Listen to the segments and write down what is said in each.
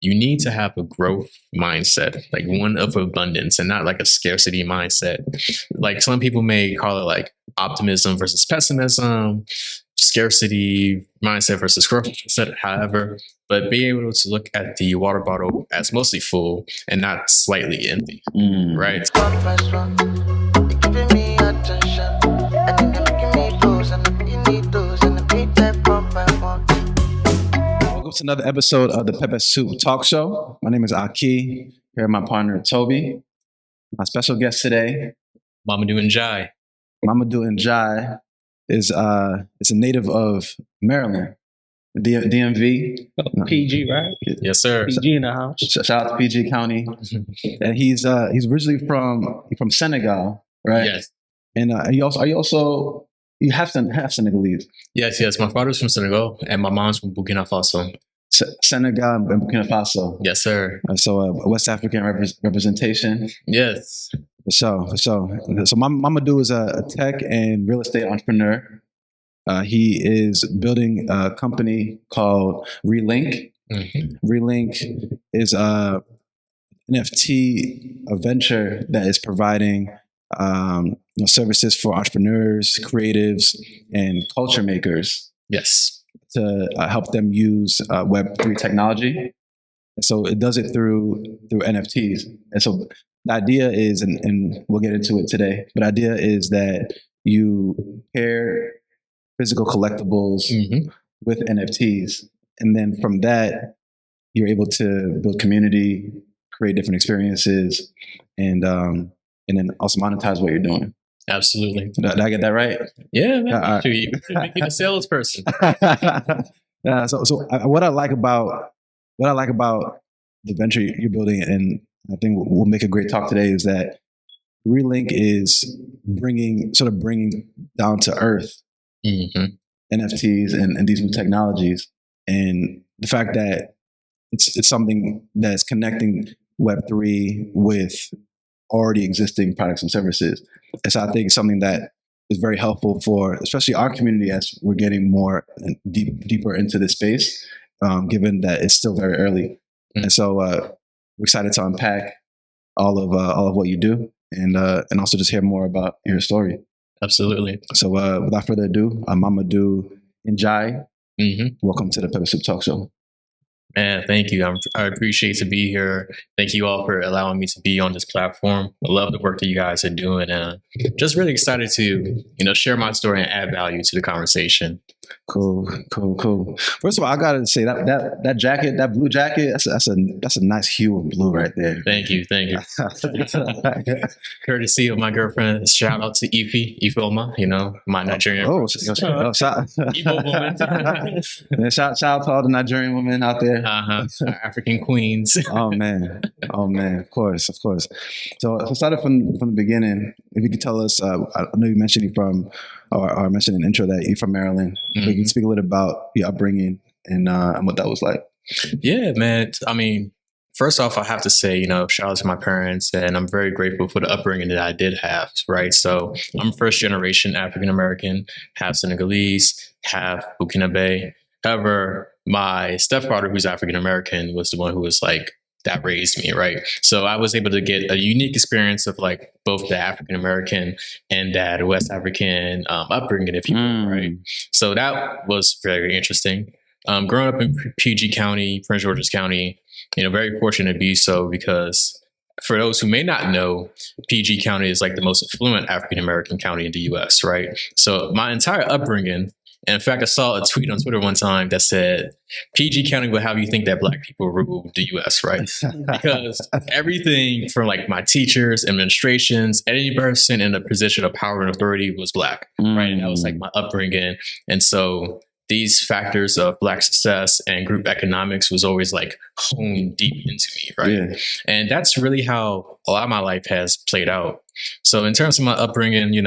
you need to have a growth mindset, like one of abundance and not like a scarcity mindset. Like some people may call it like optimism versus pessimism, scarcity mindset versus growth mindset, however, but be able to look at the water bottle as mostly full and not slightly empty, right? Welcome to another episode of the Pepper Soup Talk Show. My name is Aki. Here with my partner Toby. My special guest today, Mamadou Ndiaye. Mamadou Ndiaye is a native of Maryland, DMV. PG, right? Yes, sir. PG in the house. Shout out to PG County. And he's originally from Senegal, right? Yes. And you have Senegalese. Yes. My father's from Senegal and my mom's from Burkina Faso. Senegal and Burkina Faso. Yes, sir. So West African representation. Yes. So Mamadou is a tech and real estate entrepreneur. He is building a company called Relink. Mm-hmm. Relink is a NFT, a venture that is providing services for entrepreneurs, creatives, and culture makers. Yes. To help them use Web3 technology. And so it does it through NFTs. And so the idea is, and we'll get into it today, but the idea is that you pair physical collectibles with NFTs. And then from that, you're able to build community, create different experiences, and then also monetize what you're doing. Absolutely. Did I get that right? Yeah, man. You're making a salesperson. So what I like about the venture you're building, and I think we'll make a great talk today, is that Relink is bringing down to earth NFTs and these new technologies, and the fact that it's something that's connecting Web3 with already existing products and services. And so I think it's something that is very helpful for especially our community as we're getting more deeper into this space, given that it's still very early. And so we're excited to unpack all of what you do and also just hear more about your story. Absolutely. So without further ado, I'm Mamadou Ndiaye. Welcome to the Pepper Soup Talk Show. Man, thank you. I appreciate to be here. Thank you all for allowing me to be on this platform. I love the work that you guys are doing, and just really excited to share my story and add value to the conversation. Cool. First of all, I gotta say that jacket, that blue jacket, that's a nice hue of blue right there. Thank you. Courtesy of my girlfriend. Shout out to Ife Oma, my Nigerian. Igbo woman. Shout out to all the Nigerian women out there. African queens. Oh man, of course. So started from the beginning. If you could tell us, I know you mentioned you from, or mentioned in the intro that you're from Maryland. But you can speak a little about your upbringing and what that was like. Yeah, man. I mean, first off, I have to say, shout out to my parents, and I'm very grateful for the upbringing that I did have, right? So I'm first generation African American, half Senegalese, half Burkina. However, my stepfather, who's African American, was the one who was like, that raised me, right? So I was able to get a unique experience of like both the African American and that West African upbringing, if you will, right? So that was very interesting. Growing up in PG County, Prince George's County, very fortunate to be so, because for those who may not know, PG County is like the most affluent African American county in the U.S., right? So my entire upbringing. And in fact, I saw a tweet on Twitter one time that said, PG County will have you think that Black people rule the U.S., right? Because everything from like my teachers, administrations, any person in a position of power and authority was Black, right? And that was like my upbringing. And so these factors of Black success and group economics was always like honed deep into me, right? Yeah. And that's really how a lot of my life has played out. So in terms of my upbringing,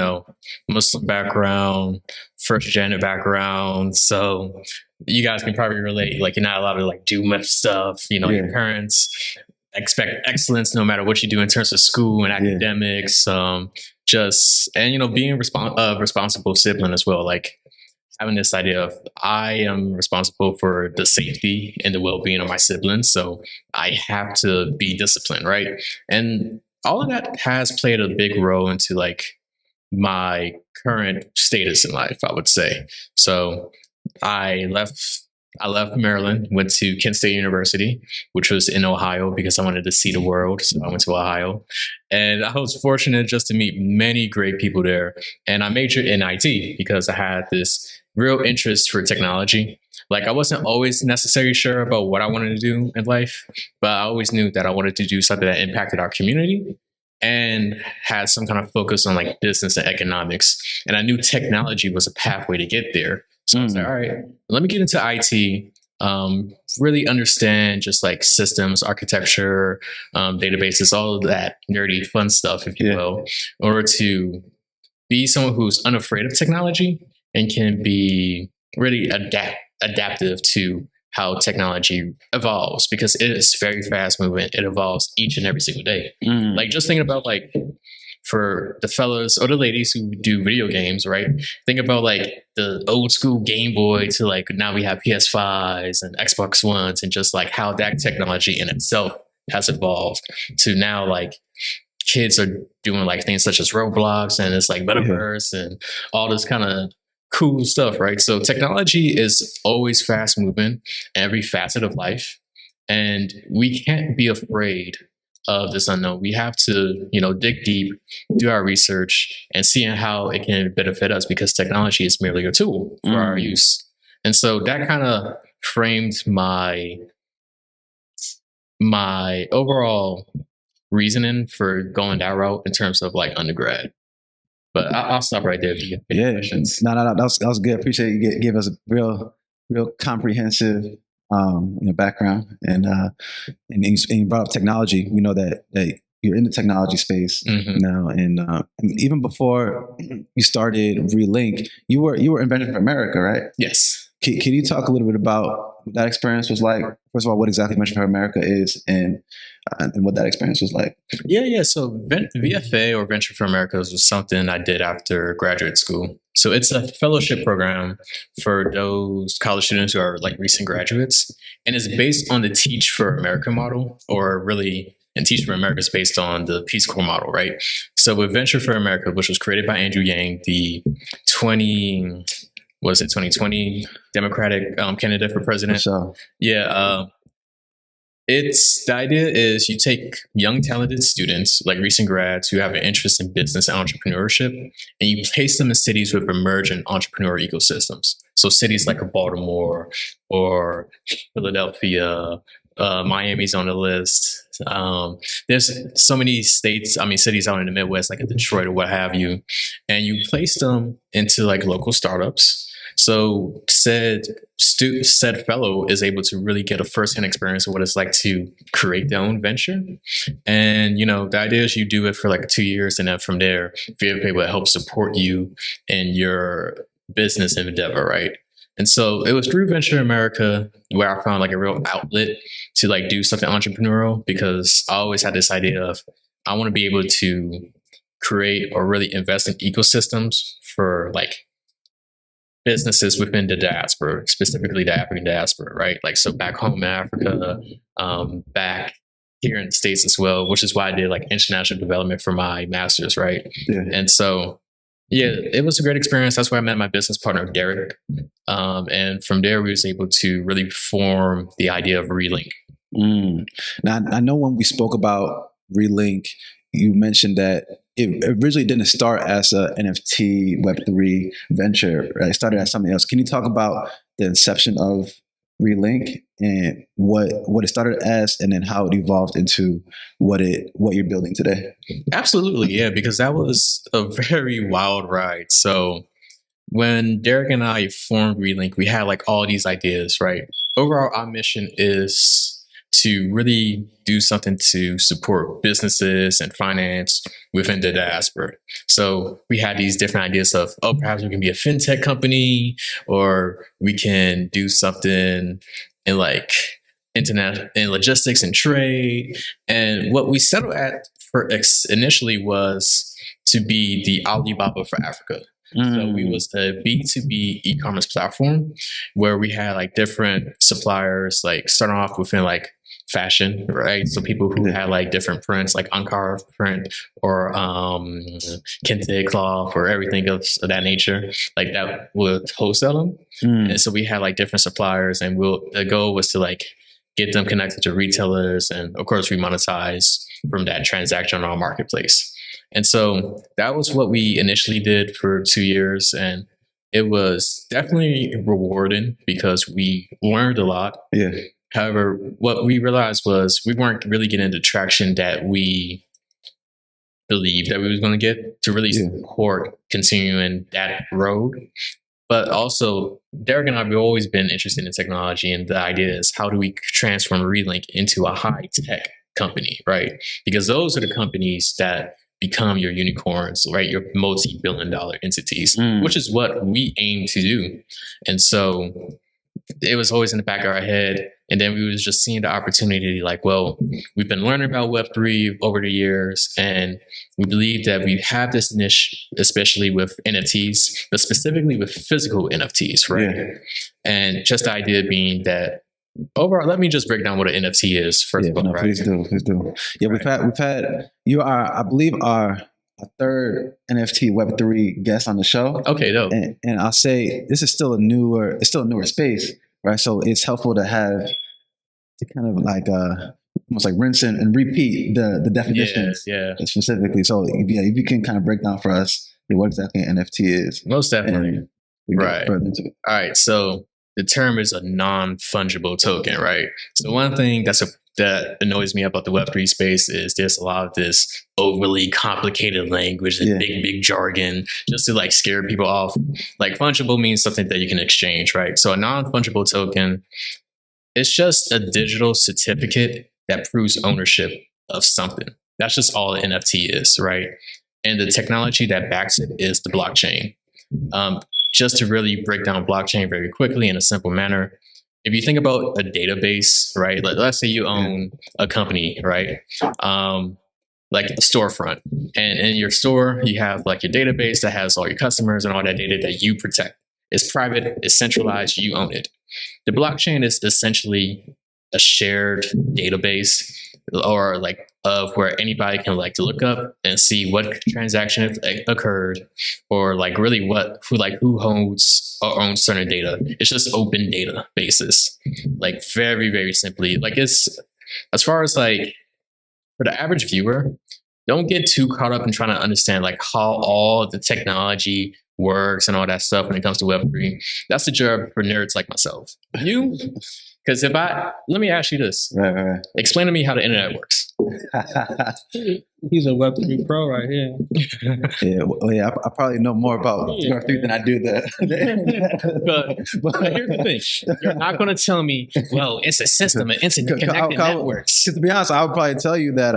Muslim background, first gen background. So you guys can probably relate, like you're not allowed to like do much stuff, your parents expect excellence no matter what you do in terms of school and academics, being responsible sibling as well. Like having this idea of I am responsible for the safety and the well-being of my siblings, so I have to be disciplined, right? And all of that has played a big role into like my current status in life, I would say. So I left I left Maryland, went to Kent State University, which was in Ohio because I wanted to see the world. So I went to Ohio. And I was fortunate just to meet many great people there. And I majored in IT because I had this real interest for technology. Like I wasn't always necessarily sure about what I wanted to do in life, but I always knew that I wanted to do something that impacted our community and had some kind of focus on like business and economics. And I knew technology was a pathway to get there. So I was like, all right, let me get into IT, really understand just like systems, architecture, databases, all of that nerdy fun stuff, if you will, in order to be someone who's unafraid of technology and can be really adaptive to how technology evolves, because it is very fast moving. It evolves each and every single day. Like just thinking about like for the fellas or the ladies who do video games, right? Think about like the old school Game Boy to like now we have PS5s and Xbox Ones, and just like how that technology in itself has evolved to now like kids are doing like things such as Roblox and it's like metaverse and all this kind of cool stuff, right? So technology is always fast moving, every facet of life, and we can't be afraid of this unknown. We have to, dig deep, do our research, and see how it can benefit us, because technology is merely a tool for our use. And so that kind of framed my overall reasoning for going that route in terms of like undergrad. But I'll stop right there. Yeah, questions. No, that was good. Appreciate you give us a real comprehensive background, and you brought up technology. We know that you're in the technology space now, and even before you started Relink, you were Invention for America, right? Yes. Can you talk a little bit about what that experience was like? First of all, what exactly Invention for America is, and what that experience was like. Yeah. So VFA, or Venture for America, was something I did after graduate school. So it's a fellowship program for those college students who are like recent graduates, and it's based on the Teach for America model, and Teach for America is based on the Peace Corps model, right? So with Venture for America, which was created by Andrew Yang, the 2020 Democratic candidate for president. So. Yeah. The idea is you take young, talented students, like recent grads who have an interest in business and entrepreneurship, and you place them in cities with emergent entrepreneur ecosystems. So cities like Baltimore or Philadelphia, Miami's on the list. There's so many cities out in the Midwest, like in Detroit or what have you, and you place them into like local startups. So said fellow is able to really get a firsthand experience of what it's like to create their own venture. And, the idea is you do it for like 2 years, and then from there, VFA will help support you in your business endeavor, right? And so it was through Venture America where I found like a real outlet to like do something entrepreneurial, because I always had this idea of I want to be able to create or really invest in ecosystems for like businesses within the diaspora, specifically the African diaspora, right? Like, so back home in Africa, back here in the States as well, which is why I did like international development for my master's, right? Yeah. And so, it was a great experience. That's where I met my business partner, Derek. And from there, we was able to really form the idea of Relink. Now, I know when we spoke about Relink, you mentioned that it originally didn't start as a NFT Web3 venture, right? It started as something else. Can you talk about the inception of Relink and what it started as, and then how it evolved into what you're building today? Absolutely, yeah, because that was a very wild ride. So when Derek and I formed Relink, we had like all these ideas, right? Overall, our mission is to really do something to support businesses and finance within the diaspora. So we had these different ideas of, perhaps we can be a fintech company, or we can do something in like internet and logistics and trade. And what we settled at for initially was to be the Alibaba for Africa. So we was a B2B e-commerce platform where we had like different suppliers, like starting off within like fashion, right? So people who had like different prints, like Ankara print or kente cloth or everything of that nature, like that would wholesale them. And so we had like different suppliers, and the goal was to like get them connected to retailers, and of course we monetize from that transaction on our marketplace. And so that was what we initially did for 2 years, and it was definitely rewarding because we learned a lot. Yeah. However, what we realized was we weren't really getting the traction that we believed that we was going to get to really support continuing that road. But also, Derek and I have always been interested in technology, and the idea is how do we transform Relink into a high tech company, right? Because those are the companies that become your unicorns, right? Your multi-billion-dollar entities, which is what we aim to do. And so it was always in the back of our head. And then we was just seeing the opportunity like, well, we've been learning about Web3 over the years, and we believe that we have this niche, especially with NFTs, but specifically with physical NFTs, right? Yeah. And just the idea being that overall, let me just break down what an NFT is first of all. Right? Please do. Yeah, right. we've had you are, I believe, our third NFT Web3 guest on the show. Okay, dope. And I'll say this is still a newer space, right? So it's helpful to have to kind of like almost like rinse and repeat the definitions specifically. So if you can kind of break down for us what exactly an NFT is. Most definitely. Right. All right. So the term is a non-fungible token, right? So one thing that annoys me about the Web3 space is there's a lot of this overly complicated language and big jargon just to like scare people off. Like fungible means something that you can exchange, right? So a non-fungible token, it's just a digital certificate that proves ownership of something. That's just all an NFT is, right? And the technology that backs it is the blockchain. Just to really break down blockchain very quickly in a simple manner, if you think about a database, right? Let's say you own a company, right? Like a storefront. And in your store, you have like your database that has all your customers and all that data that you protect. It's private, it's centralized, you own it. The blockchain is essentially a shared database or like of where anybody can like to look up and see what transaction occurred, or like really who owns or owns certain data. It's just open data basis, like very, very simply. Like it's, as far as like for the average viewer, don't get too caught up in trying to understand like how all the technology works and all that stuff when it comes to Web3. That's the job for nerds like myself. You, because let me ask you this. Right. Explain to me how the internet works. He's a Web3 pro right here. I probably know more about Web3 than I do but here's the thing. You're not going to tell me, well, it's a system of interconnected networks. To be honest, I would probably tell you that,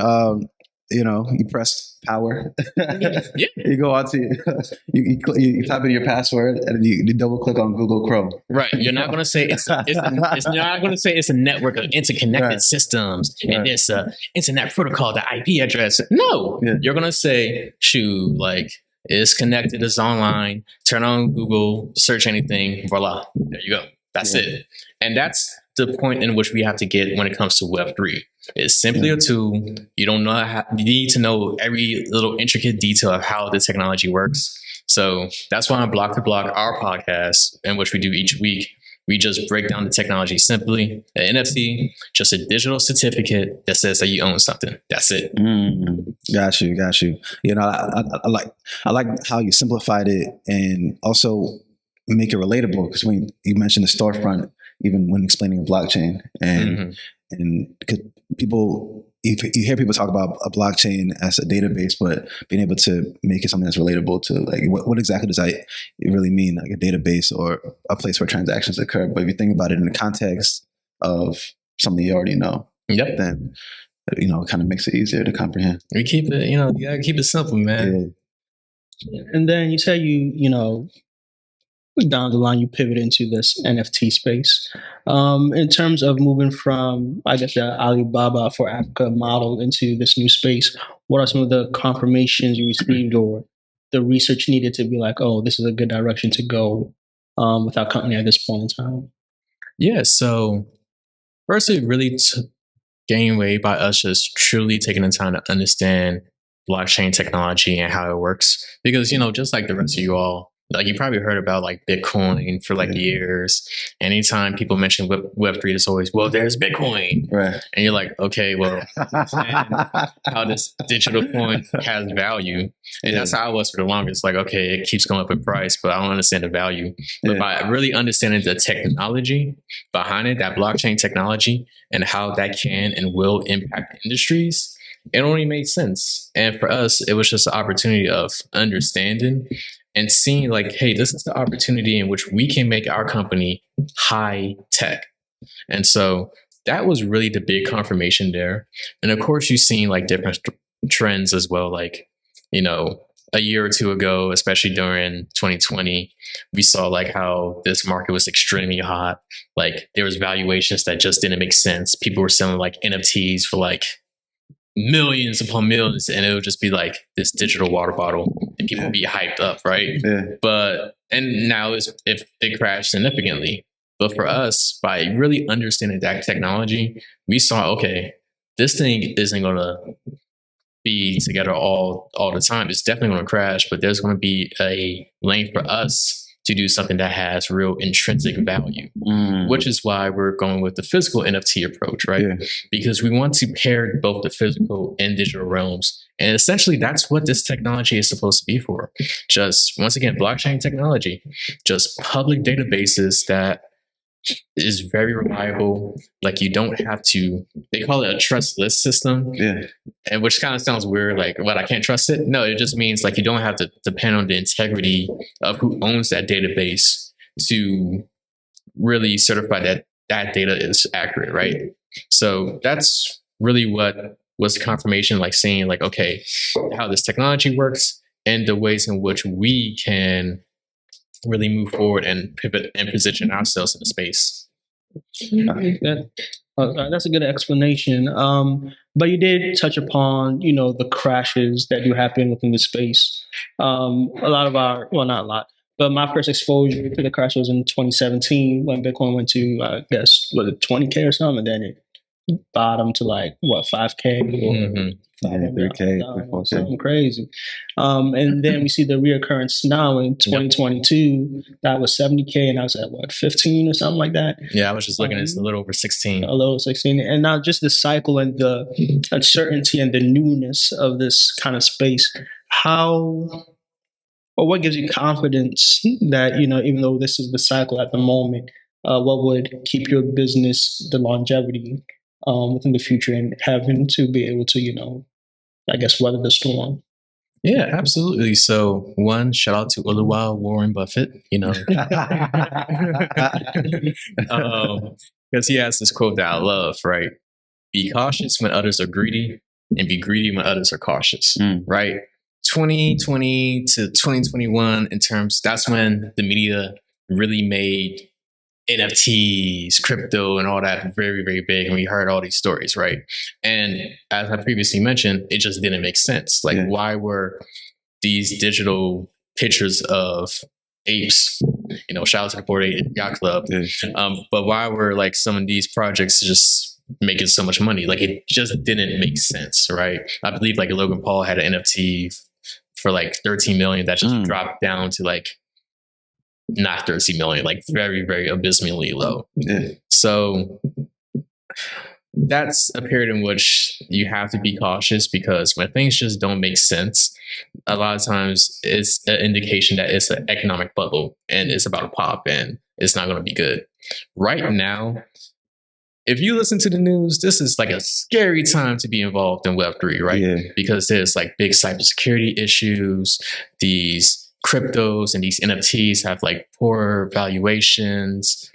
you press power. You go on to you type in your password and you double click on Google Chrome. Right. You're not going to say it's not going to say it's a network of interconnected systems and it's a internet protocol, the IP address. No, you're going to say, shoot, like it's connected, it's online. Turn on Google, search anything, voila, there you go. That's it. And that's the point in which we have to get when it comes to Web3. It's simply a tool. You don't know you need to know every little intricate detail of how the technology works. So that's why on Block to Block, our podcast, in which we do each week, we just break down the technology simply. An NFT, just a digital certificate that says that you own something. That's it. Got you. I like how you simplified it and also make it relatable, because when you mentioned the storefront, even when explaining a blockchain, and because you hear people talk about a blockchain as a database, but being able to make it something that's relatable to like what exactly does it really mean, like a database or a place where transactions occur. But if you think about it in the context of something you already know, then it kind of makes it easier to comprehend. We keep it, you gotta keep it simple, man. Yeah. And then you say down the line, you pivot into this NFT space. In terms of moving from, I guess, the Alibaba for Africa model into this new space, what are some of the confirmations you received or the research needed to be like, oh, this is a good direction to go with our company at this point in time? Yeah. So first, it really gained weight by us just truly taking the time to understand blockchain technology and how it works. Because, just like the rest of you all, like you probably heard about like Bitcoin for like years. Anytime people mention Web3, it's always, well, there's Bitcoin. Right. And you're like, okay, well, how this digital coin has value. And that's how I was for the longest. Like, okay, it keeps going up in price, but I don't understand the value. But by really understanding the technology behind it, that blockchain technology, and how that can and will impact industries, it only made sense. And for us, it was just an opportunity of understanding and seeing like, hey, this is the opportunity in which we can make our company high tech. And so that was really the big confirmation there. And of course, you've seen like different trends as well. Like, a year or two ago, especially during 2020, we saw like how this market was extremely hot. Like there was valuations that just didn't make sense. People were selling like NFTs for like millions upon millions, and it would just be like this digital water bottle, and people would be hyped up, right? And now if it crashed significantly. But for us, by really understanding that technology, we saw, okay, this thing isn't going to be together all the time. It's definitely going to crash, but there's going to be a lane for us to do something that has real intrinsic value, which is why we're going with the physical NFT approach, right? Because we want to pair both the physical and digital realms. And essentially, that's what this technology is supposed to be for. Just, once again, blockchain technology, just public databases that is very reliable. Like you don't have to, they call it a trustless system. And which kind of sounds weird, like, what, I can't trust it? No, it just means like you don't have to depend on the integrity of who owns that database to really certify that that data is accurate, right? So that's really what was the confirmation, like seeing like, okay, how this technology works and the ways in which we can really move forward and pivot and position ourselves in the space. That's a good explanation. But you did touch upon, the crashes that do happen within the space. A lot of our, well, not a lot, but my first exposure to the crash was in 2017 when Bitcoin went to, I guess, was it 20K or something? And then it bottomed to like, what, 5K? Or 3K, something crazy. And then we see the reoccurrence now in 2022. That was 70K, and I was at what, 15 or something like that. Yeah, I was just looking at it's a little over 16. A little 16, and now just the cycle and the uncertainty and the newness of this kind of space. What gives you confidence that even though this is the cycle at the moment, what would keep your business the longevity within the future and having to be able to, I guess, weather the storm? Yeah, absolutely. So one, shout out to Oluwa Warren Buffett, because he has this quote that I love, right? Be cautious when others are greedy and be greedy when others are cautious, right? 2020 to 2021 that's when the media really made NFTs, crypto, and all that very, very big. And we heard all these stories, right? And as I previously mentioned, it just didn't make sense. Like, why were these digital pictures of apes, shout out to the 48 Yacht Club, but why were like some of these projects just making so much money? Like, it just didn't make sense, right? I believe like Logan Paul had an NFT for like 13 million that just dropped down to like not 30 million, like very, very abysmally low. So that's a period in which you have to be cautious, because when things just don't make sense, a lot of times it's an indication that it's an economic bubble and it's about to pop and it's not going to be good. Right now, if you listen to the news, this is like a scary time to be involved in Web3, right? Because there's like big cybersecurity issues. These cryptos and these NFTs have like poor valuations.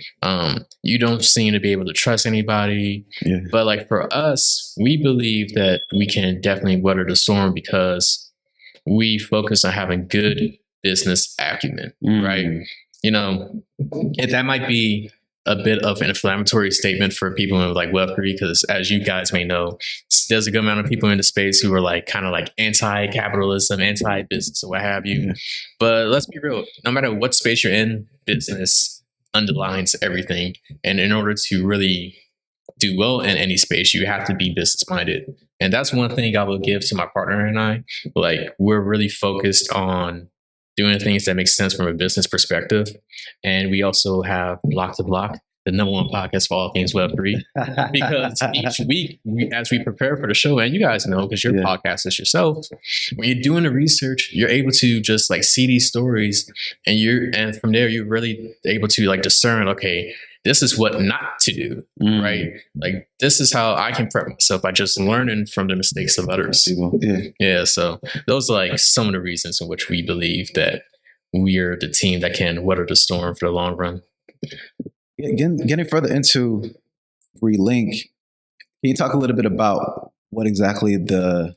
You don't seem to be able to trust anybody. But like for us, we believe that we can definitely weather the storm because we focus on having good business acumen, right? And that might be a bit of an inflammatory statement for people in like Web3, because as you guys may know, there's a good amount of people in the space who are like kind of like anti-capitalism, anti-business, or what have you. Yeah. But let's be real. No matter what space you're in, business underlines everything. And in order to really do well in any space, you have to be business minded. And that's one thing I will give to my partner and I. Like, we're really focused on doing things that make sense from a business perspective. And we also have Block to Block, the #1 podcast for all things Web3. Because each week, as we prepare for the show, and you guys know, because you're podcasters yourself, when you're doing the research, you're able to just like see these stories, and from there, you're really able to like discern, okay, this is what not to do, right? Like, this is how I can prep myself by just learning from the mistakes of others. Yeah. So those are like some of the reasons in which we believe that we are the team that can weather the storm for the long run. Getting further into Relink, can you talk a little bit about what exactly the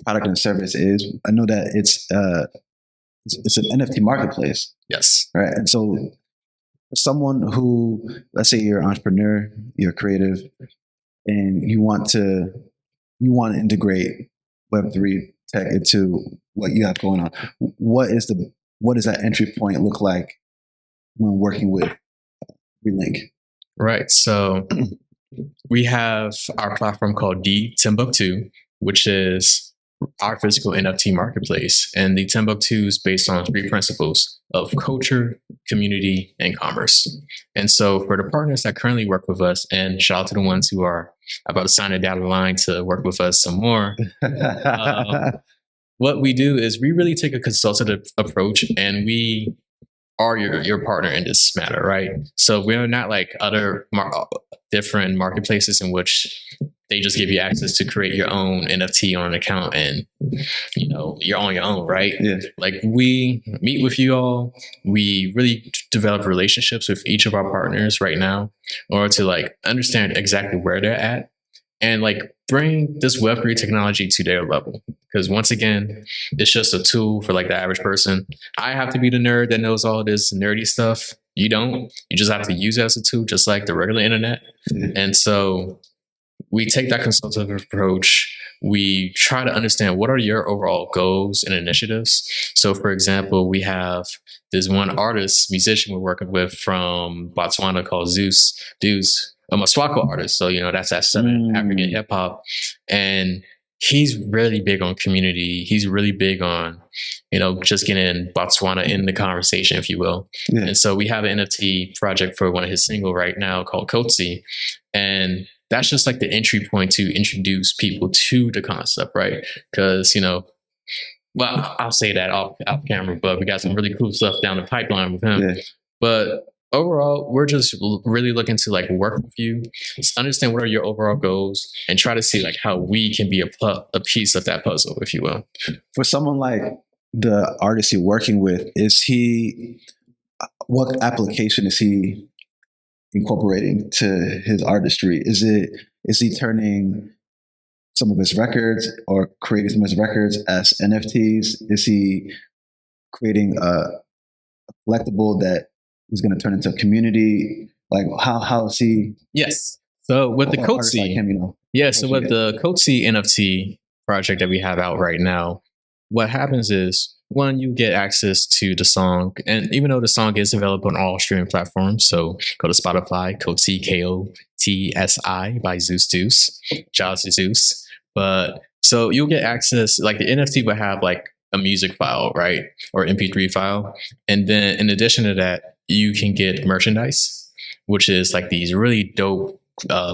product and service is? I know that it's an NFT marketplace. Yes. Right. And so for someone who, let's say you're an entrepreneur, you're creative, and you want to integrate Web3 tech into what you have going on, what does that entry point look like when working with Relink? Right. So we have our platform called the Timbucktoo, which is our physical NFT marketplace. And the Timbucktoo is based on 3 principles of culture, community, and commerce. And so for the partners that currently work with us, and shout out to the ones who are about to sign a dotted line to work with us some more, what we do is we really take a consultative approach, and we are your partner in this matter, right? So we're not like other different marketplaces in which they just give you access to create your own NFT on an account and, you're on your own, right? Yeah. Like, we meet with you all. We really develop relationships with each of our partners right now in order to like understand exactly where they're at and like bring this Web3 technology to their level. Because once again, it's just a tool for like the average person. I have to be the nerd that knows all this nerdy stuff. You don't. You just have to use it as a tool, just like the regular internet. Mm-hmm. And so we take that consultative approach. We try to understand what are your overall goals and initiatives. So, for example, we have this one musician we're working with from Botswana called Zeus. I'm a Swako artist, so that's that Southern African hip hop, and he's really big on community. He's really big on, just getting Botswana in the conversation, if you will. Yeah. And so we have an NFT project for one of his singles right now called Kotsi, and that's just like the entry point to introduce people to the concept, right? Because well, I'll say that off camera, but we got some really cool stuff down the pipeline with him. Yeah. But overall, we're just really looking to like work with you, understand what are your overall goals, and try to see like how we can be a piece of that puzzle, if you will. For someone like the artist you're working with, what application is he incorporating to his artistry? Is he turning some of his records or creating some of his records as NFTs? Is he creating a collectible that is going to turn into a community? Like how is he? Yes. So with the Kotsi, with the Kotsi NFT project that we have out right now, what happens is, one, you get access to the song, and even though the song is available on all streaming platforms, so go to Spotify, Kotsi, Kotsi by Zeus Deuce, shout out to Zeus. But so you'll get access, like the NFT will have like a music file, right, or MP3 file, and then in addition to that, you can get merchandise, which is like these really dope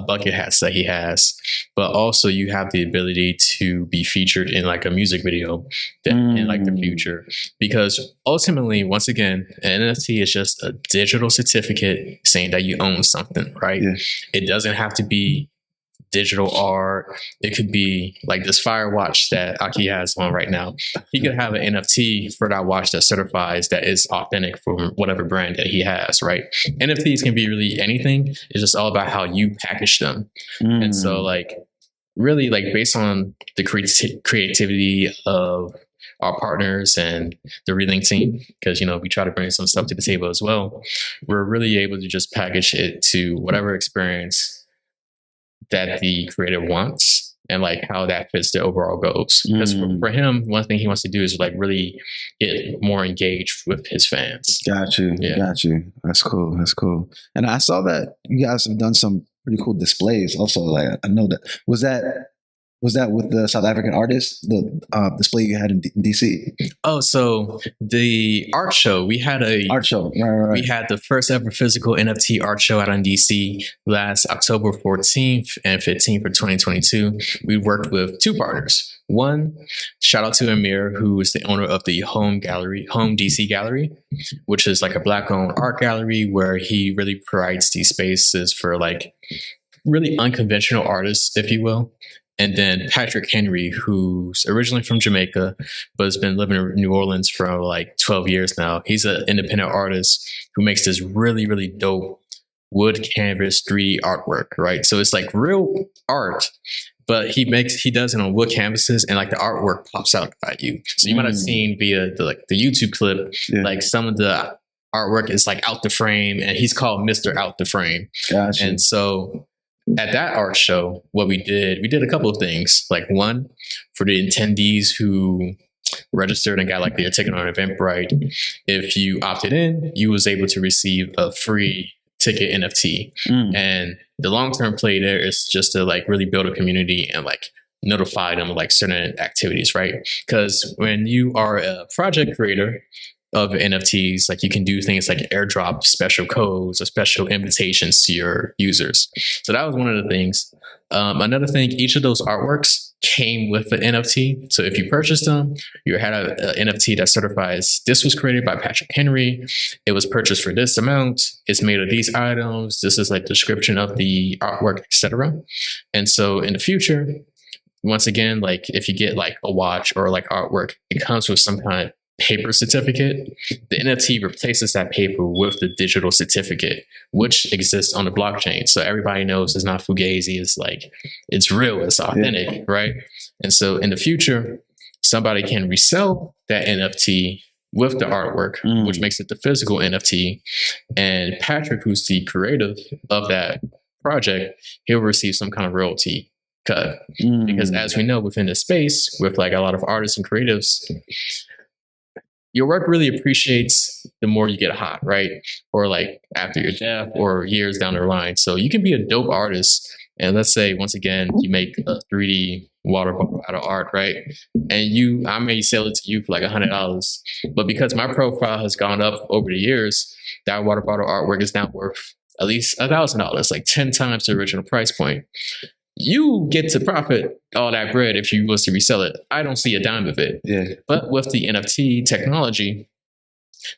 bucket hats that he has, but also you have the ability to be featured in like a music video in like the future, because ultimately, once again, an NFT is just a digital certificate saying that you own something, right? Yeah. It doesn't have to be digital art. It could be like this Fire watch that Aki has on right now. He could have an NFT for that watch that certifies that is authentic from whatever brand that he has, right? NFTs can be really anything. It's just all about how you package them. And so like really like based on the creativity of our partners and the Relink team, because we try to bring some stuff to the table as well, we're really able to just package it to whatever experience that the creator wants, and like how that fits the overall goals. Because for him, one thing he wants to do is like really get more engaged with his fans. Got you. That's cool. And I saw that you guys have done some pretty cool displays also. Like, I know that was that with the South African artist, the display you had in DC? Oh, so the art show, we had art show. Right. We had the first ever physical NFT art show out in DC last October 14th and 15th for 2022. We worked with two partners. One, shout out to Amir, who is the owner of the Home DC Gallery, which is like a Black-owned art gallery where he really provides these spaces for like really unconventional artists, if you will. And then Patrick Henry, who's originally from Jamaica, but has been living in New Orleans for like 12 years now. He's an independent artist who makes this really, really dope wood canvas 3D artwork, right? So it's like real art, but he does it on wood canvases, and like the artwork pops out at you. So you might have seen via the YouTube clip, like some of the artwork is like out the frame, and he's called Mr. Out the Frame. Gotcha. And so at that art show, what we did a couple of things. Like one, for the attendees who registered and got like their ticket on Eventbrite, if you opted in, you was able to receive a free ticket NFT. And the long-term play there is just to like really build a community and like notify them of like certain activities, right? Because when you are a project creator of NFTs, like you can do things like airdrop special codes or special invitations to your users. So that was one of the things. Another thing, each of those artworks came with an NFT. So if you purchased them, you had an NFT that certifies this was created by Patrick Henry. It was purchased for this amount. It's made of these items. This is like description of the artwork, etc. And so in the future, once again, like if you get like a watch or like artwork, it comes with some kind of paper certificate. The NFT replaces that paper with the digital certificate, which exists on the blockchain. So everybody knows it's not fugazi. It's like, it's real, it's authentic, right? And so in the future, somebody can resell that NFT with the artwork, which makes it the physical NFT. And Patrick, who's the creative of that project, he'll receive some kind of royalty cut. Because as we know, within the space, with like a lot of artists and creatives, your work really appreciates the more you get hot, right? Or like after your death or years down the line. So you can be a dope artist. And let's say, once again, you make a 3D water bottle out of art, right? And I may sell it to you for like $100. But because my profile has gone up over the years, that water bottle artwork is now worth at least $1,000, like 10 times the original price point. You get to profit all that bread if you was to resell it. I don't see a dime of it. But with the NFT technology,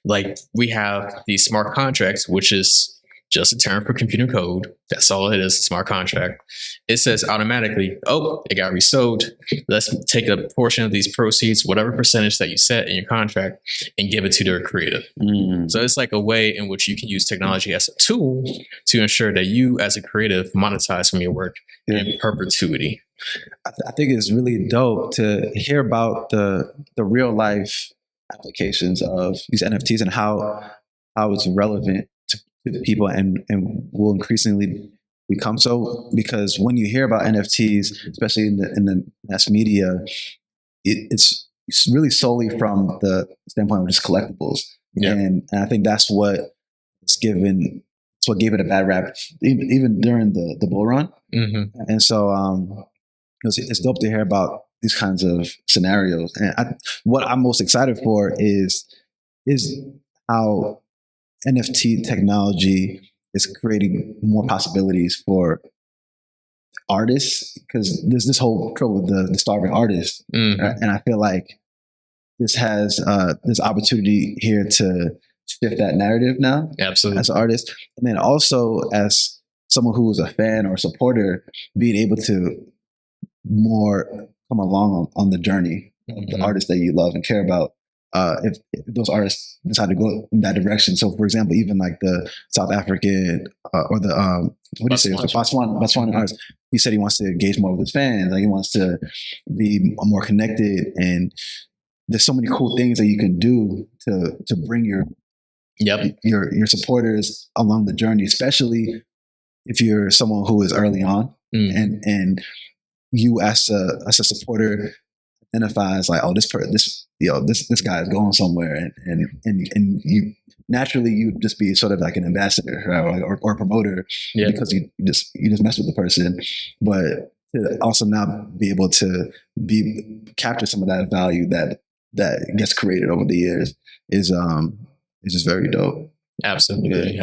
like we have these smart contracts, which is just a term for computer code. That's all it is, a smart contract. It says automatically, oh, it got resold. Let's take a portion of these proceeds, whatever percentage that you set in your contract, and give it to their creative. So it's like a way in which you can use technology as a tool to ensure that you as a creative monetize from your work in perpetuity. I think it's really dope to hear about the real life applications of these NFTs and how it's relevant to the people and will increasingly become so, because when you hear about NFTs, especially in the mass media, it's really solely from the standpoint of just collectibles. And I think that's what gave it a bad rap, even during the bull run. And so it's dope to hear about these kinds of scenarios. And what I'm most excited for is how NFT technology is creating more possibilities for artists, because there's this whole trope with the starving artist. Right? And I feel like this has this opportunity here to shift that narrative now. Absolutely. As an artist. And then also as someone who is a fan or a supporter, being able to more come along on the journey of the artists that you love and care about. If those artists decide to go in that direction. So, for example, even like the South African or the what do you say? The Botswana artist. He said he wants to engage more with his fans. Like he wants to be more connected, and there's so many cool things that you can do to bring your supporters along the journey, especially if you're someone who is early on and you as a supporter identifies like, oh, this guy is going somewhere, and you naturally you would just be sort of like an ambassador, right? or a promoter, because you just mess with the person, but to also now be able to capture some of that value that gets created over the years is just very dope. Absolutely.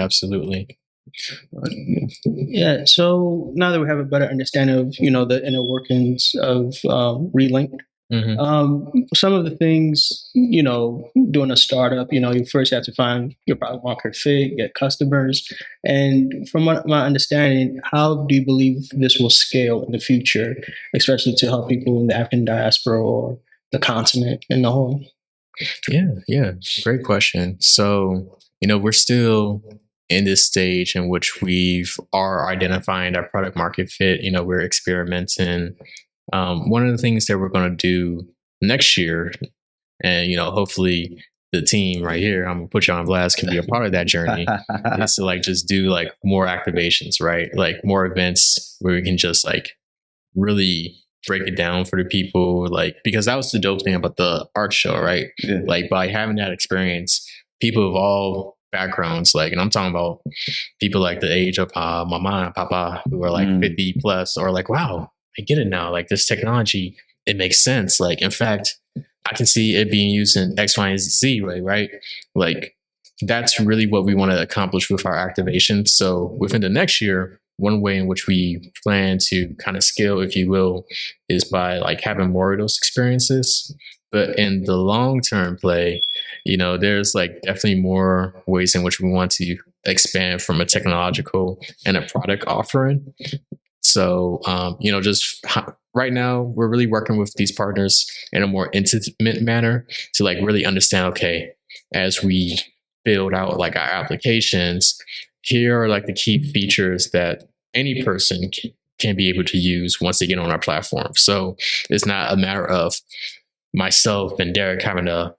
Yeah. So now that we have a better understanding of the inner workings of Relink, some of the things doing a startup, you first have to find your product market fit, get customers, and from what my understanding, how do you believe this will scale in the future, especially to help people in the African diaspora or the continent in the whole? Yeah, great question. So we're still in this stage in which we are identifying our product market fit. We're experimenting. One of the things that we're going to do next year, and hopefully the team right here, I'm gonna put you on blast, can be a part of that journey, is to just do more activations, right? Like more events where we can just really break it down for the people, because that was the dope thing about the art show, right? Yeah. By having that experience, people of all backgrounds, and I'm talking about people the age of mama and papa, who are 50 plus, or wow, I get it now. This technology, it makes sense. In fact, I can see it being used in X, Y, and Z way, right? That's really what we want to accomplish with our activation. So within the next year, one way in which we plan to kind of scale, if you will, is by having more of those experiences. But in the long-term play, there's definitely more ways in which we want to expand from a technological and a product offering. So, just right now, we're really working with these partners in a more intimate manner to really understand, okay, as we build out our applications, here are the key features that any person can be able to use once they get on our platform. So it's not a matter of myself and Derek having to,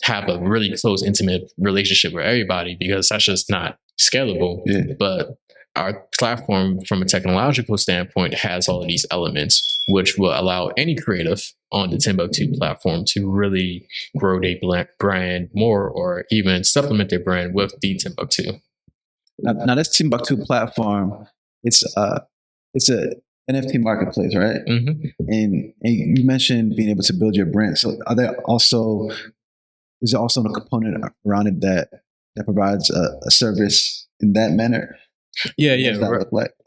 have a really close, intimate relationship with everybody, because that's just not scalable. Yeah. But our platform, from a technological standpoint, has all of these elements, which will allow any creative on the Timbucktoo platform to really grow their brand more, or even supplement their brand with the Timbucktoo. Now this Timbucktoo platform, it's a NFT marketplace, right? Mm-hmm. And you mentioned being able to build your brand. So is there also a component around it that provides a service in that manner? Yeah.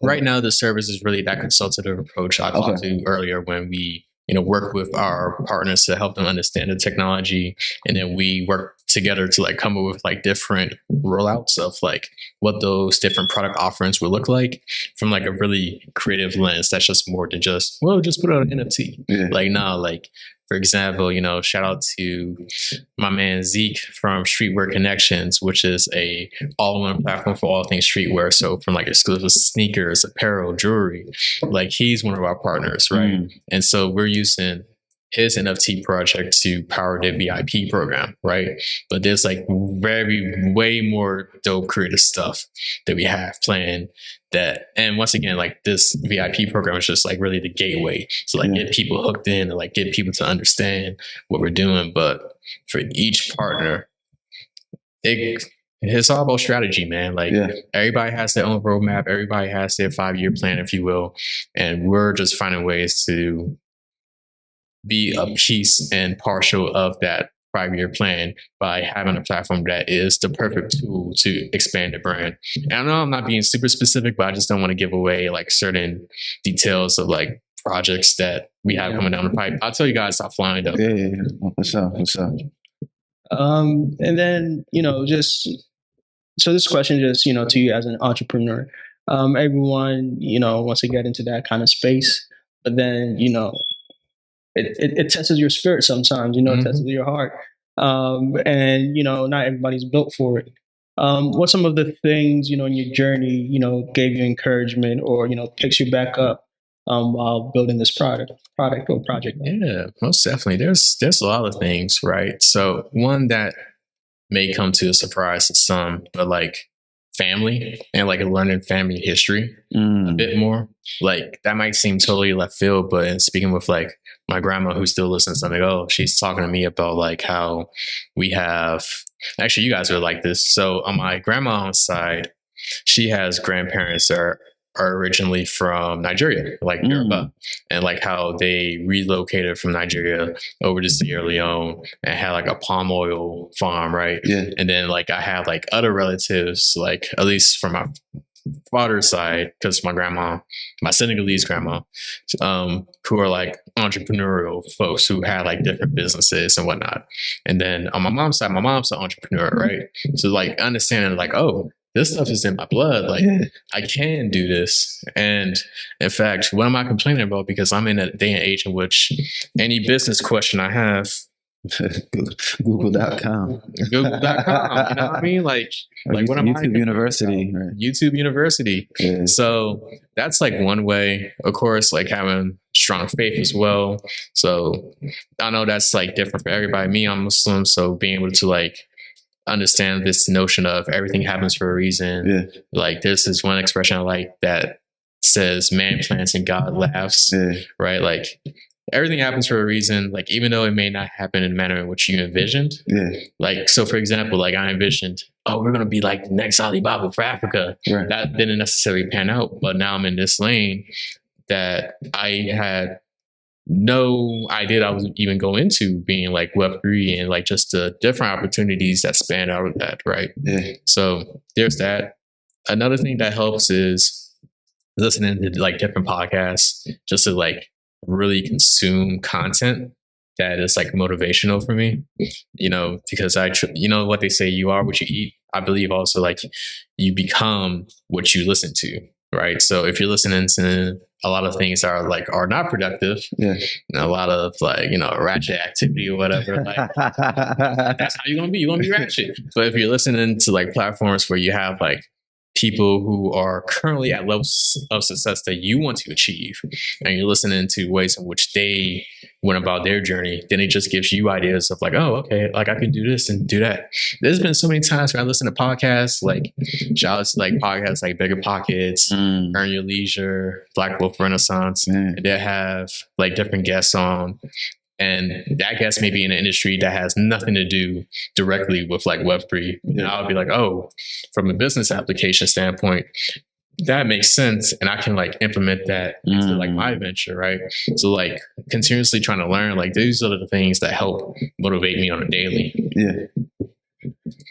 Right now, the service is really that consultative approach I talked to earlier, when we work with our partners to help them understand the technology, and then we work together to come up with different rollouts of what those different product offerings would look like from a really creative lens. That's just more than just put out an NFT. Yeah. For example, shout out to my man Zeke from Streetwear Connections, which is a all-in-one platform for all things streetwear. So from exclusive sneakers, apparel, jewelry, he's one of our partners, right? And so we're using his NFT project to power the VIP program, right? But there's way more dope creative stuff that we have planned. And once again, this VIP program is just really the gateway to get people hooked in, and get people to understand what we're doing. But for each partner, it's all about strategy, man. Everybody has their own roadmap, everybody has their 5-year plan, if you will, and we're just finding ways to be a piece and partial of that 5-year plan by having a platform that is the perfect tool to expand the brand. And I know I'm not being super specific, but I just don't want to give away certain details of projects that we have coming down the pipe. I'll tell you guys offline though. Yeah. What's up? And then, just, so this question just, to you as an entrepreneur, everyone, wants to get into that kind of space, but then, it tests your spirit sometimes, it tests your heart. And, not everybody's built for it. What some of the things, in your journey, gave you encouragement, or, picks you back up while building this product or project? Yeah, most definitely. There's a lot of things, right? So one that may come to a surprise to some, but family and like learning family history a bit more. Like that might seem totally left field, but in speaking with like my grandma who still listens to me, she's talking to me about like how we have, actually you guys are like this. So on my grandma's side, she has grandparents that are originally from Nigeria, like Yoruba, and like how they relocated from Nigeria over to Sierra Leone and had like a palm oil farm, right? Yeah. And then like I have like other relatives, like at least from my father's side, because my Senegalese grandma, who are like entrepreneurial folks who had like different businesses and whatnot. And then on my mom's side, my mom's an entrepreneur, right? So like understanding like, oh, this stuff is in my blood. Like I can do this. And in fact, what am I complaining about? Because I'm in a day and age in which any business question I have, Google.com. Google.com. You know what I mean? Like what am YouTube University. Right. YouTube University. Yeah. So that's like one way. Of course, like having strong faith as well. So I know that's like different for everybody. Me, I'm Muslim, so being able to like understand this notion of everything happens for a reason. Yeah. Like there's this one expression I like that says man plants and God laughs. Yeah. Right? Like everything happens for a reason. Like even though it may not happen in the manner in which you envisioned. Yeah. Like so for example, like I envisioned, we're gonna be like the next Alibaba for Africa. Right. That didn't necessarily pan out. But now I'm in this lane that I had no idea I was even going into, being like Web3 and like just the different opportunities that span out of that, right? Yeah. So there's that. Another thing that helps is listening to like different podcasts just to like really consume content that is like motivational for me, because you know what they say, you are what you eat. I believe also like you become what you listen to. Right. So if you're listening to a lot of things that are not productive, a lot of like, ratchet activity or whatever, like that's how you're going to be. You're going to be ratchet. But if you're listening to like platforms where you have like people who are currently at levels of success that you want to achieve, and you're listening to ways in which they went about their journey, then it just gives you ideas of like, oh, okay, like I can do this and do that. There's been so many times where I listen to podcasts, like shout out to like podcasts like Bigger Pockets, Earn Your Leisure, Black Wolf Renaissance, and they have like different guests on. And that guest may be in an industry that has nothing to do directly with like Web3. And I would be like, oh, from a business application standpoint, that makes sense. And I can like implement that into like my venture, right? So like continuously trying to learn, like these are the things that help motivate me on a daily. Yeah.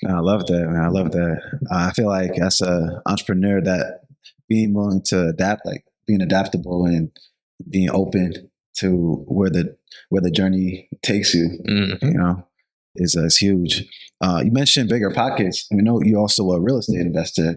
I love that, man. I love that. I feel like as an entrepreneur, that being willing to adapt, like being adaptable and being open to where the journey takes you, is huge. You mentioned Bigger Pockets. We know you're also a real estate investor.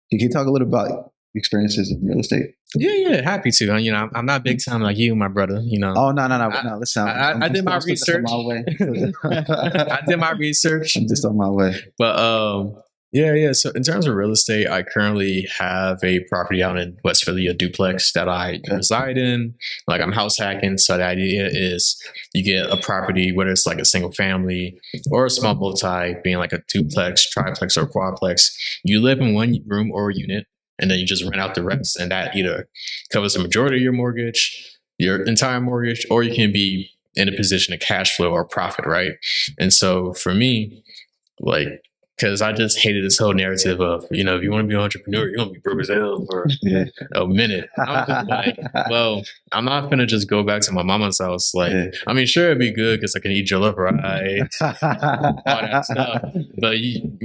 Can you talk a little about experiences in real estate? Yeah, happy to. I'm not big time like you, my brother. Oh no! Listen, I did my research. I did my research. I'm just on my way. But yeah. So in terms of real estate, I currently have a property out in West Philly, a duplex that I reside in. Like I'm house hacking. So the idea is you get a property, whether it's like a single family or a small multi, being like a duplex, triplex, or quadplex. You live in one room or unit, and then you just rent out the rest. And that either covers the majority of your mortgage, your entire mortgage, or you can be in a position of cash flow or profit, right? And so for me, like, because I just hated this whole narrative of, if you want to be an entrepreneur, you're going to be broke as hell for a minute. I was just like, well, I'm not going to just go back to my mama's house. Like, I mean, sure, it'd be good because I can eat jollof rice, all that stuff. But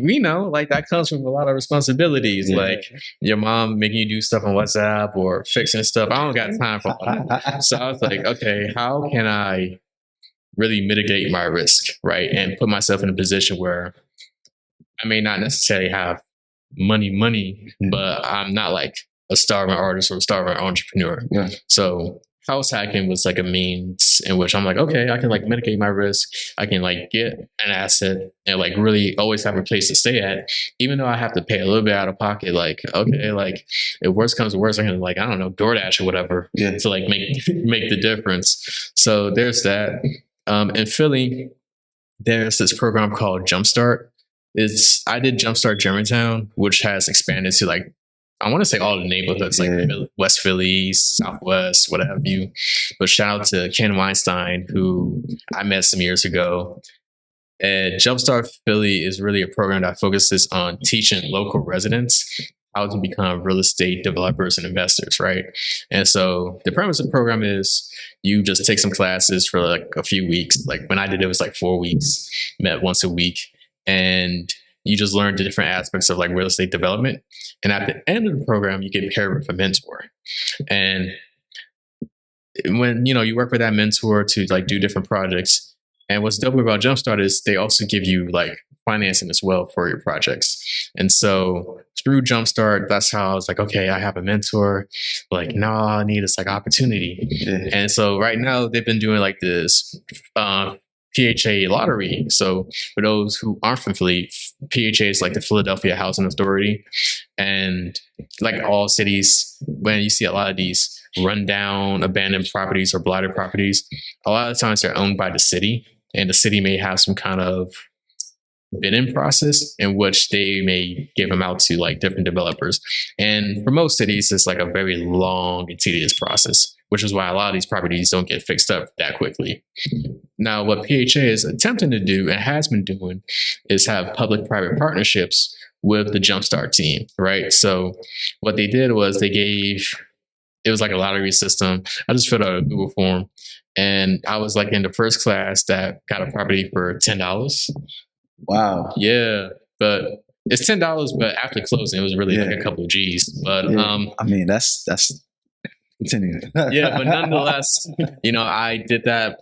we know, like, that comes with a lot of responsibilities. Yeah. Like, your mom making you do stuff on WhatsApp or fixing stuff. I don't got time for all that. So I was like, okay, how can I really mitigate my risk, right? And put myself in a position where I may not necessarily have money, but I'm not like a starving artist or a starving entrepreneur. Yeah. So house hacking was like a means in which I'm like, okay, I can like mitigate my risk. I can like get an asset and like really always have a place to stay at, even though I have to pay a little bit out of pocket. Like, okay, like if worst comes to worst, I can like, I don't know, DoorDash or whatever to like make the difference. So there's that. In Philly, there's this program called Jumpstart. I did Jumpstart Germantown, which has expanded to like, I want to say all the neighborhoods, like West Philly, Southwest, what have you. But shout out to Ken Weinstein, who I met some years ago. And Jumpstart Philly is really a program that focuses on teaching local residents how to become real estate developers and investors, right? And so the premise of the program is you just take some classes for like a few weeks. Like when I did it was like 4 weeks, met once a week, and you just learn the different aspects of like real estate development. And at the end of the program, you get paired with a mentor. And when you work with that mentor to like do different projects. And what's dope about Jumpstart is they also give you like financing as well for your projects. And so through Jumpstart, that's how I was like, okay, I have a mentor. Like, now all I need is like opportunity. Yeah. And so right now they've been doing like this PHA lottery. So for those who aren't familiar, PHA is like the Philadelphia Housing Authority. And like all cities, when you see a lot of these rundown, abandoned properties or blighted properties, a lot of times they're owned by the city. And the city may have some kind of bidding process in which they may give them out to like different developers. And for most cities, it's like a very long and tedious process, which is why a lot of these properties don't get fixed up that quickly. Now, what PHA is attempting to do and has been doing is have public-private partnerships with the Jumpstart team, right? So what they did was it was like a lottery system. I just filled out a Google form, and I was like in the first class that got a property for $10. Wow. Yeah, but it's $10. But after closing, it was really like a couple of G's. But I mean, that's continue. Yeah, but nonetheless, I did that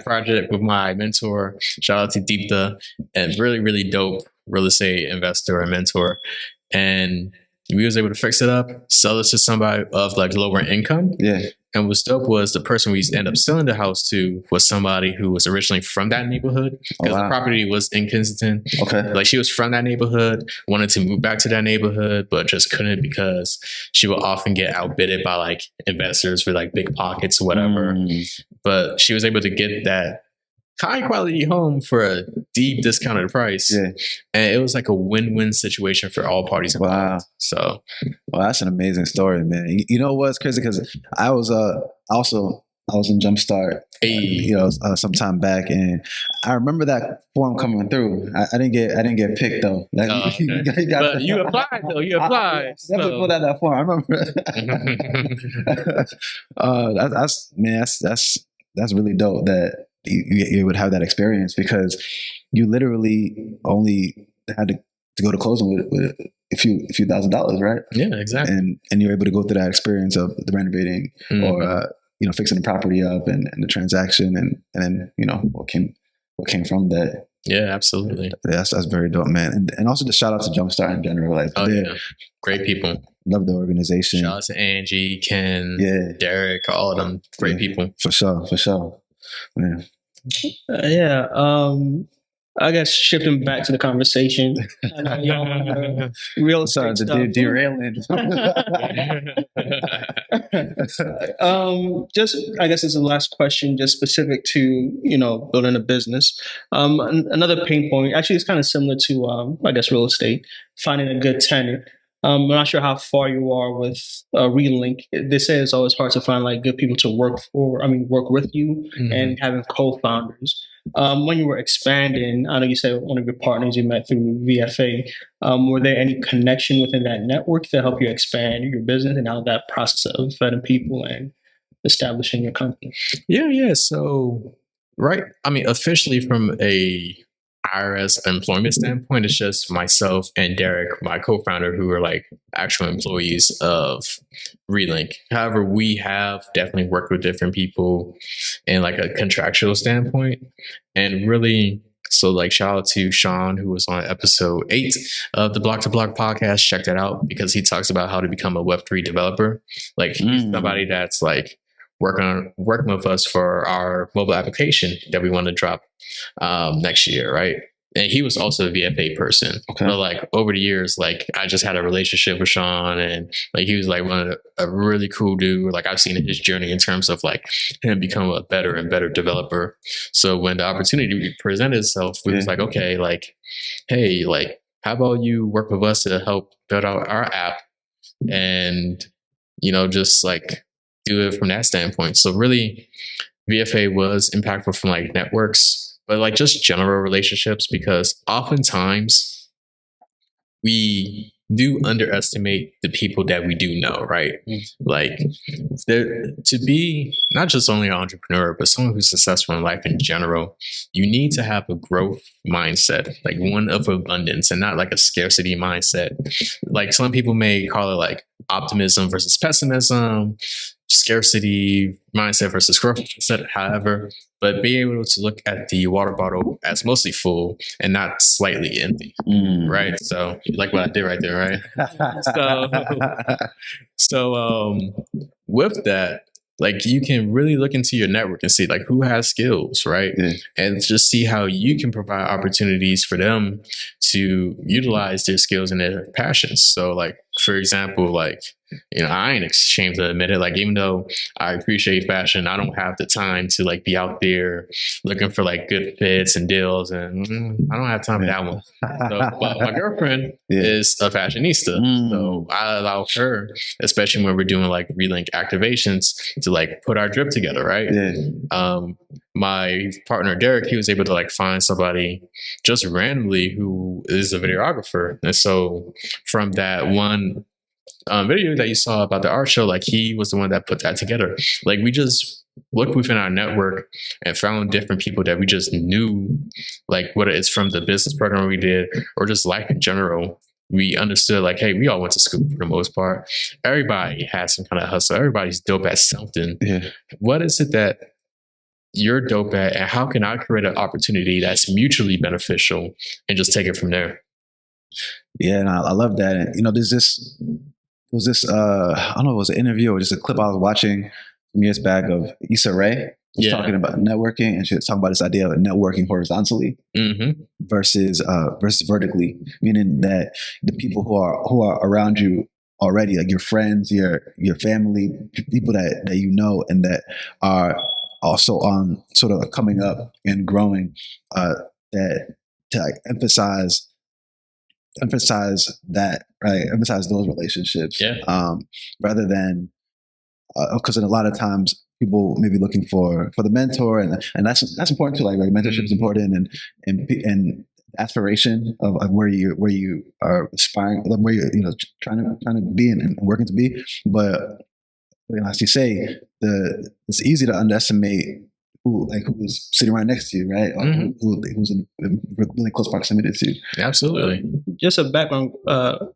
project with my mentor. Shout out to Deepta, and really, really dope real estate investor and mentor. And we was able to fix it up, sell it to somebody of like lower income. Yeah. And what's dope was the person we ended up selling the house to was somebody who was originally from that neighborhood, because the property was in Kensington. Okay. Like she was from that neighborhood, wanted to move back to that neighborhood, but just couldn't because she would often get outbidded by like investors with like big pockets or whatever. But she was able to get that high quality home for a deep discounted price. Yeah. And it was like a win-win situation for all parties involved. Wow. So, well, that's an amazing story, man. You know what's crazy? Because I was in Jumpstart, sometime back, and I remember that form coming through. I didn't get picked though. Like, but you applied though. You applied. Definitely put out that form. I remember. That's really dope that you would have that experience, because you literally only had to go to closing with a few $1,000s, right? Yeah, exactly. And you're able to go through that experience of the renovating or fixing the property up and the transaction and then what came from that. Yeah, absolutely. That's very dope, man. And also just shout out to Jumpstart in general. Like, great people. Love the organization. Shout out to Angie, Ken, Derek, all of them. Great people. For sure. Yeah. I guess shifting back to the conversation. Real estate stuff. Derailing. Just, I guess it's the last question, just specific to, building a business. Another pain point, actually it's kind of similar to, real estate, finding a good tenant. I'm not sure how far you are with Relink. They say it's always hard to find like good people to work with you, and having co-founders. When you were expanding, I know you said one of your partners you met through VFA. Were there any connection within that network to help you expand your business and how that process of vetting people and establishing your company? Yeah. So, officially from a IRS employment standpoint, it's just myself and Derek, my co-founder, who are like actual employees of Relink. However, we have definitely worked with different people in like a contractual standpoint. And really, so like shout out to Sean, who was on episode 8 of the Block to Block podcast. Check that out, because he talks about how to become a Web3 developer. Like he's somebody that's like working with us for our mobile application that we want to drop next year, right? and he was also a VFA person. Okay. But like over the years, like I just had a relationship with Sean, and like he was like a really cool dude. Like I've seen his journey in terms of like him become a better and better developer. So when the opportunity presented itself, we was like, okay, like, hey, like, how about you work with us to help build out our app, and just like do it from that standpoint. So really, VFA was impactful from like networks, but like just general relationships, because oftentimes we do underestimate the people that we do know, right? Like to be not just only an entrepreneur, but someone who's successful in life in general, you need to have a growth mindset, like one of abundance and not like a scarcity mindset. Like some people may call it like optimism versus pessimism, scarcity mindset versus growth mindset, however, but be able to look at the water bottle as mostly full and not slightly empty, right? So you like what I did right there, right? So with that, like you can really look into your network and see like who has skills, right? And just see how you can provide opportunities for them to utilize their skills and their passions. So like, for example, like, I ain't ashamed to admit it. Like, even though I appreciate fashion, I don't have the time to like be out there looking for like good fits and deals, and I don't have time for that one. So, but my girlfriend is a fashionista, so I allow her, especially when we're doing like relink activations, to like put our drip together, right? My partner Derek, he was able to like find somebody just randomly who is a videographer, and so from that one video that you saw about the art show, like he was the one that put that together. Like we just looked within our network and found different people that we just knew, like whether it's from the business program we did or just life in general. We understood like, hey, we all went to school for the most part. Everybody has some kind of hustle. Everybody's dope at something. What is it that you're dope at, and how can I create an opportunity that's mutually beneficial and just take it from there? Yeah, and I love that. And there's this I don't know, it was an interview or just a clip I was watching some years back of Issa Rae. She's talking about networking, and she was talking about this idea of networking horizontally versus vertically, meaning that the people who are around you already, like your friends, your family, people that you know and that are also on sort of coming up and growing, that to like emphasize that, right? Emphasize those relationships, rather than because a lot of times people may be looking for the mentor, and that's important too. Like mentorship is important, and aspiration of where you are aspiring, where you're trying to be and working to be. But as you say, it's easy to underestimate who's sitting right next to you, right? Or who's in really close proximity to you. Absolutely. Just a background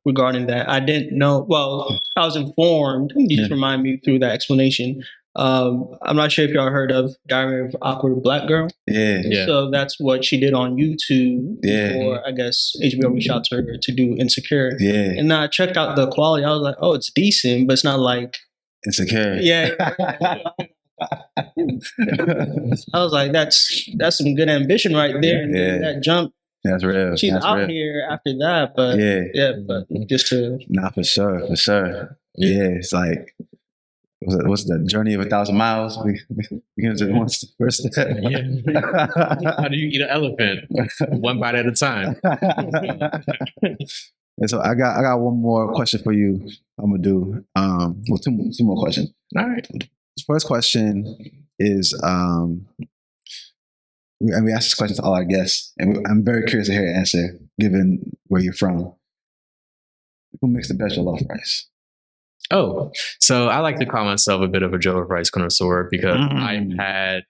regarding that. I didn't know. Well, I was informed. You just remind me through that explanation. I'm not sure if y'all heard of Diary of Awkward Black Girl. Yeah. So that's what she did on YouTube before, I guess, HBO reached out to her to do Insecure. And I checked out the quality. I was like, oh, it's decent, but it's not like Insecure. I was like, that's some good ambition right there. And that jump. That's real. She's that's out real. here after that, but but just to for sure. Yeah, it's like what's the journey of 1,000 miles? We get to the first step. How do you eat an elephant? One bite at a time. And so I got one more question for you, Mamadou. Well, two more questions. All right. The first question is, we ask this question to all our guests, and I'm very curious to hear your answer, given where you're from. Who makes the best jollof rice? Oh, so I like to call myself a bit of a jollof rice connoisseur, because I've had,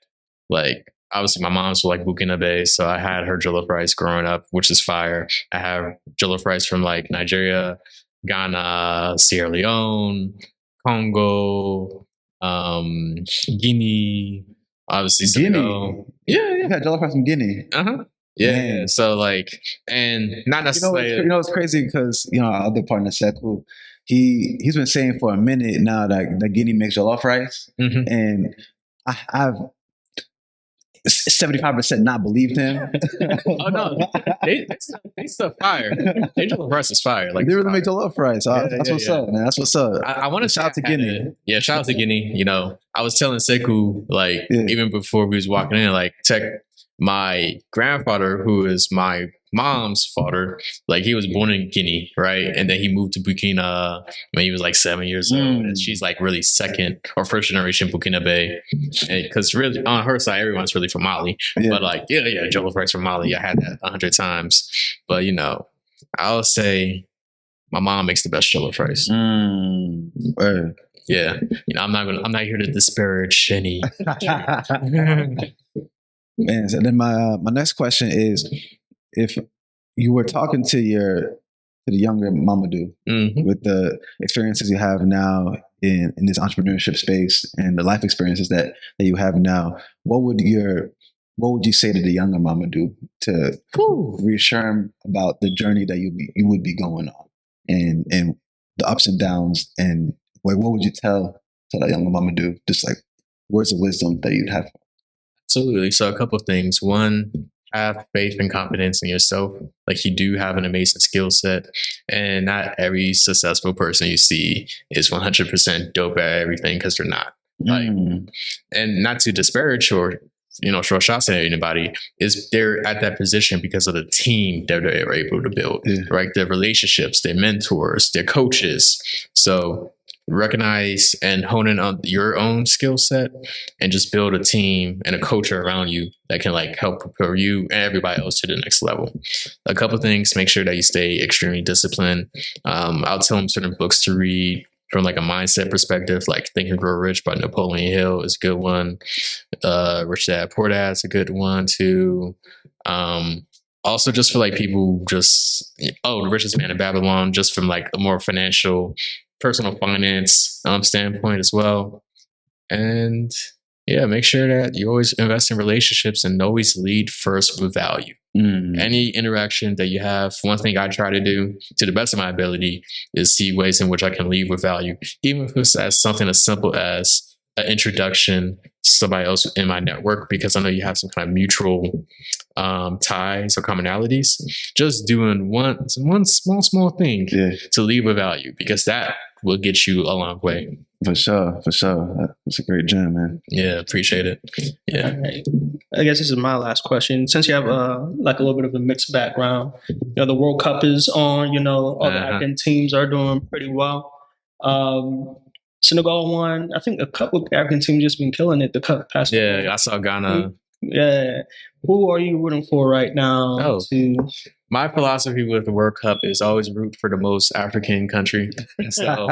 like, obviously my mom's from like Burkina Faso, so I had her jollof rice growing up, which is fire. I have jollof rice from like Nigeria, Ghana, Sierra Leone, Congo, Guinea, obviously Senegal. Yeah, you had jollof rice from Guinea. Yeah. So like, and not necessarily. It's crazy because our other partner Sekou, he's been saying for a minute now that Guinea makes jollof rice, and 75% not believed him. Oh no, they still fire. Angel Rice is fire. Like they really make jollof rice. Yeah, That's yeah, what's yeah. up, man. That's what's up. I want to Shout out to Guinea. Yeah, shout out to Guinea. You know, I was telling Sekou, like, Yeah. even before we was walking in, like, my grandfather, who is my mom's father, like, he was born in Guinea, right? And then he moved to Burkina when he was like 7 years old. And she's like really second or first generation Burkinabe. Because really on her side, everyone's really from Mali. Yeah. But like, yeah, jollof rice from Mali. I had that 100 times. But you know, I'll say my mom makes the best jollof rice. Word. Yeah, you know, I'm not here to disparage any. Man, so then my next question is, if you were talking to the younger Mamadou with the experiences you have now in this entrepreneurship space and the life experiences that you have now, what would you say to the younger Mamadou to reassure him about the journey that you would be going on and the ups and downs, and what would you tell that younger Mamadou, just like words of wisdom that you'd have? Absolutely. So a couple of things. One, have faith and confidence in yourself. Like, you do have an amazing skill set, and not every successful person you see is 100% dope at everything, because they're not. Like, and not to disparage or, you know, throw shots at anybody, is they're at that position because of the team that they're able to build, right? Their relationships, their mentors, their coaches. So recognize and hone in on your own skill set, and just build a team and a culture around you that can like help prepare you and everybody else to the next level. A couple of things: make sure that you stay extremely disciplined. I'll tell them certain books to read from like a mindset perspective, like Think and Grow Rich by Napoleon Hill is a good one. Rich Dad Poor Dad is a good one too. Also, just for like people, just The Richest Man in Babylon, just from like a more personal finance standpoint as well. And yeah, make sure that you always invest in relationships and always lead first with value. Any interaction that you have, one thing I try to do to the best of my ability is see ways in which I can lead with value, even if it's as something as simple as an introduction to somebody else in my network, because I know you have some kind of mutual ties or commonalities. Just doing one small thing to lead with value, because that will get you a long way. For sure. That's a great gem, man. Yeah, appreciate it. Yeah. Right. I guess this is my last question. Since you have like a little bit of a mixed background, you know, the World Cup is on, you know, all the African teams are doing pretty well. Senegal won. I think a couple of African teams just been killing it the past. Yeah, I saw Ghana. Yeah. Who are you rooting for right now? My philosophy with the World Cup is always root for the most African country. So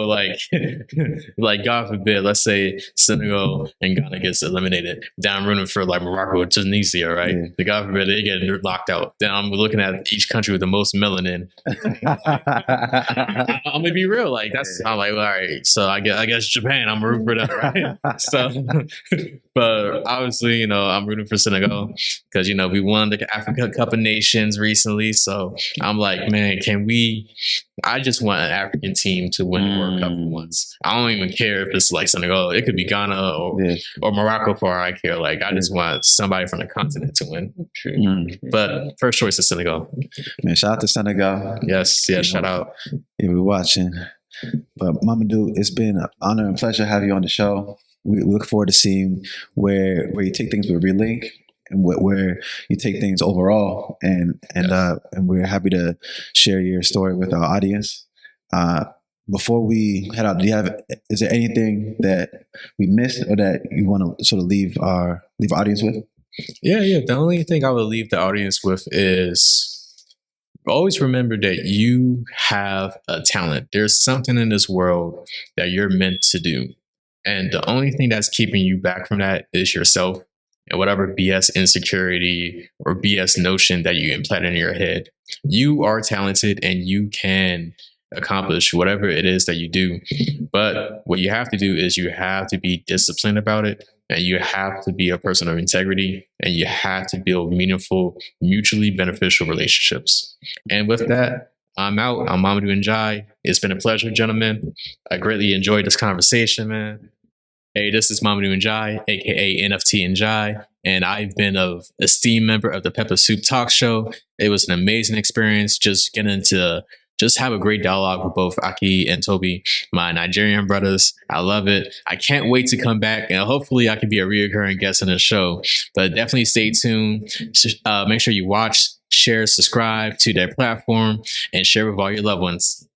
like God forbid, let's say Senegal and Ghana gets eliminated. Then I'm rooting for like Morocco or Tunisia, right? The God forbid they get locked out. Then I'm looking at each country with the most melanin. I'm gonna be real, like that's I'm like, all right. So I guess Japan, I'm rooting for that, right? So, but obviously, you know, I'm rooting for Senegal because you know we won the Africa Cup of Nations recently. So I'm like, man, I just want an African team to win the World Cup for once. I don't even care if it's like Senegal. It could be Ghana or Morocco for all I care. Like, I just want somebody from the continent to win. But first choice is Senegal. Man, shout out to Senegal. Yes, shout out. Yeah, we're watching. But Mamadou, it's been an honor and pleasure to have you on the show. We look forward to seeing where you take things with Relink and where you take things overall, and we're happy to share your story with our audience. Before we head out, is there anything that we missed or that you want to sort of leave our audience with? Yeah. The only thing I would leave the audience with is always remember that you have a talent. There's something in this world that you're meant to do. And the only thing that's keeping you back from that is yourself and whatever BS insecurity or BS notion that you implant in your head. You are talented and you can accomplish whatever it is that you do. But what you have to do is you have to be disciplined about it, and you have to be a person of integrity, and you have to build meaningful, mutually beneficial relationships. And with that, I'm out. I'm Mamadou Ndiaye. It's been a pleasure, gentlemen. I greatly enjoyed this conversation, man. Hey, this is Mamadou Ndiaye, aka NFT Ndiaye, and I've been a esteemed member of the Pepper Soup Talk Show. It was an amazing experience just getting to just have a great dialogue with both Aki and Toby, my Nigerian brothers. I love it. I can't wait to come back, and hopefully I can be a reoccurring guest on the show. But definitely stay tuned. Make sure you watch, share, subscribe to their platform, and share with all your loved ones.